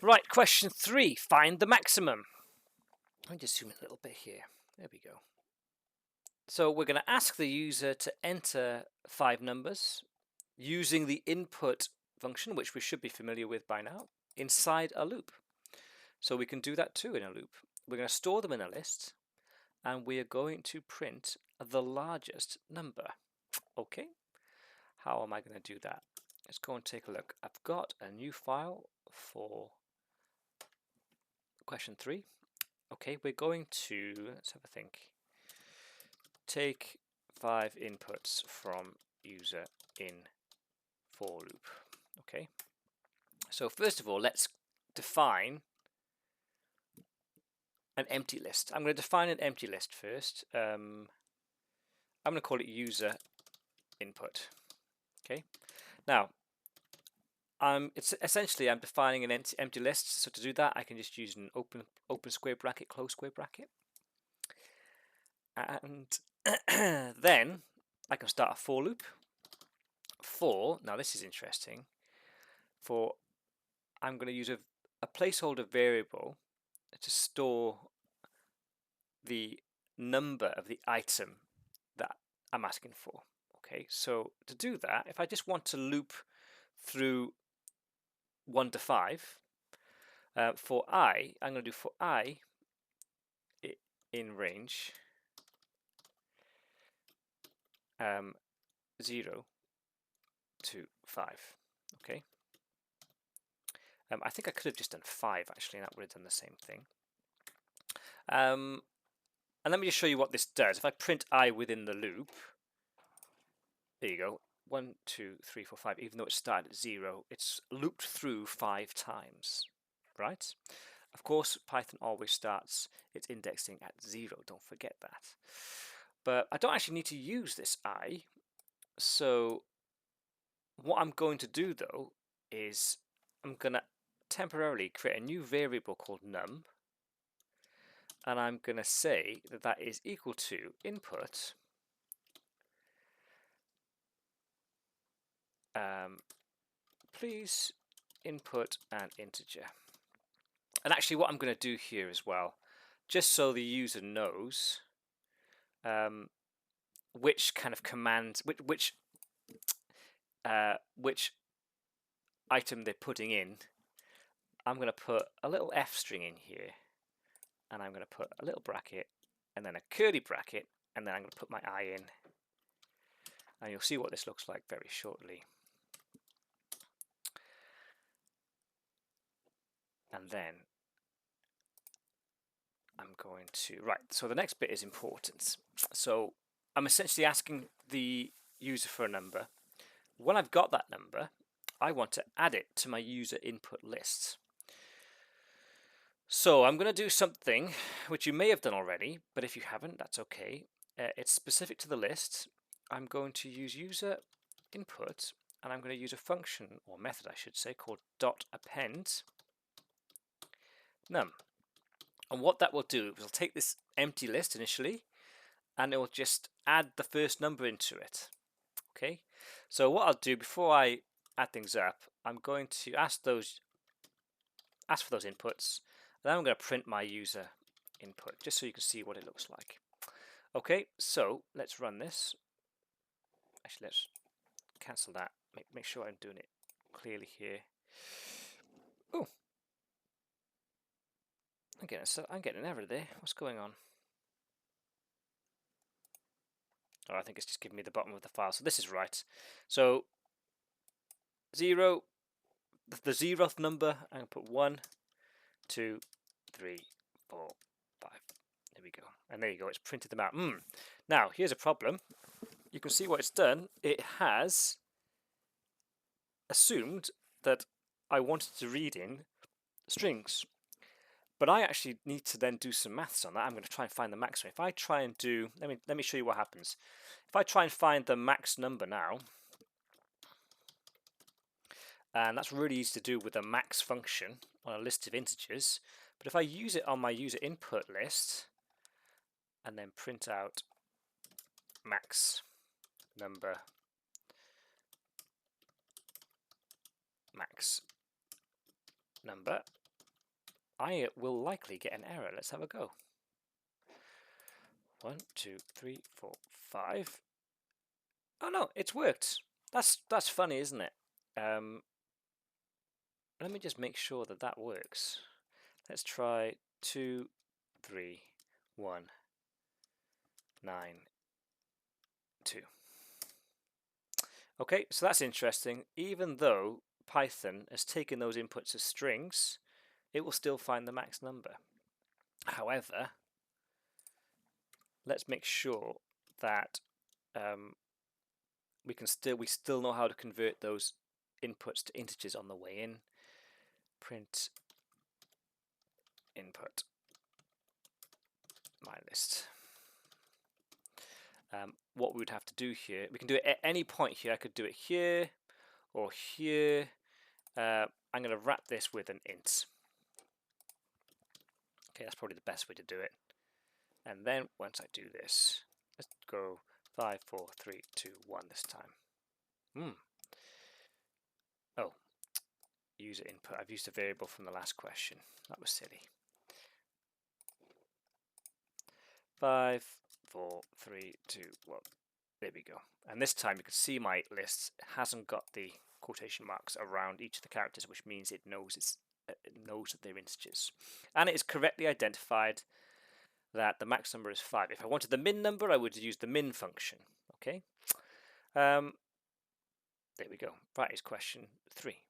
Right, question 3. Find the maximum. Let me just zoom in a little bit here. There we go. So we're going to ask the user to enter 5 numbers using the input function, which we should be familiar with by now, inside a loop. So we can do that too in a loop. We're going to store them in a list, and we are going to print the largest number. Okay, how am I going to do that? Let's go and take a look. I've got a new file for question 3. Okay, we're going to, let's have a think, take 5 inputs from user in for loop. Okay, so first of all, let's define an empty list. I'm going to define an empty list first. I'm going to call it user input. Okay, now it's essentially I'm defining an empty list. So to do that, I can just use an open square bracket, close square bracket, and then I can start a for loop. For, now this is interesting. For, I'm going to use a placeholder variable to store the number of the item that I'm asking for. Okay, so to do that, if I just want to loop through 1 to 5, for I, I'm going to do for I in range 0 to 5. Okay, I think I could have just done 5 actually, and that would have done the same thing. And let me just show you what this does. If I print I within the loop, there you go, 1, 2, 3, 4, 5. Even though it started at 0, it's looped through 5 times, right? Of course, Python always starts its indexing at 0. Don't forget that. But I don't actually need to use this I. So what I'm going to do though is I'm going to temporarily create a new variable called num, and I'm going to say that that is equal to input please input an integer. And actually what I'm going to do here as well, just so the user knows which kind of command, which item they're putting in, I'm going to put a little f string in here, and I'm going to put a little bracket and then a curly bracket, and then I'm going to put my I in, and you'll see what this looks like very shortly. And then I'm going to, right, so the next bit is important. So I'm essentially asking the user for a number. When I've got that number, I want to add it to my user input list. So I'm going to do something which you may have done already, but if you haven't, that's okay. It's specific to the list. I'm going to use user input, and I'm going to use a function, or method I should say, called .append num. And what that will do is it'll take this empty list initially, and it will just add the first number into it. Okay, so what I'll do before I add things up, I'm going to ask for those inputs, and then I'm going to print my user input just so you can see what it looks like. Okay, so let's run this. Actually, let's cancel that. Make sure I'm doing it clearly here. Oh, I'm getting an error there. What's going on? Oh, I think it's just giving me the bottom of the file. So this is right. So 0, the 0th number, I'm going to put 1, 2, 3, 4, 5. There we go. And there you go. It's printed them out. Now, here's a problem. You can see what it's done. It has assumed that I wanted to read in strings. But I actually need to then do some maths on that. I'm going to try and find the maximum. If I try and do, let me show you what happens. If I try and find the max number now, and that's really easy to do with a max function on a list of integers. But if I use it on my user input list and then print out max number, I will likely get an error. Let's have a go. 1, 2, 3, 4, 5. Oh no, it's worked. That's funny, isn't it? Let me just make sure that that works. Let's try 2, 3, 1, 9, 2. Okay, so that's interesting. Even though Python has taken those inputs as strings, it will still find the max number. However, let's make sure that we still know how to convert those inputs to integers on the way in. Print input my list. What we would have to do here, we can do it at any point here. I could do it here or here. I'm going to wrap this with an int. Okay, that's probably the best way to do it. And then once I do this, let's go 5, 4, 3, 2, 1 this time. Oh, user input. I've used a variable from the last question. That was silly. 5, 4, 3, 2, 1. There we go. And this time you can see my list hasn't got the quotation marks around each of the characters, which means it knows it knows that they're integers. And it is correctly identified that the max number is 5. If I wanted the min number, I would use the min function. Okay. There we go. That is question 3.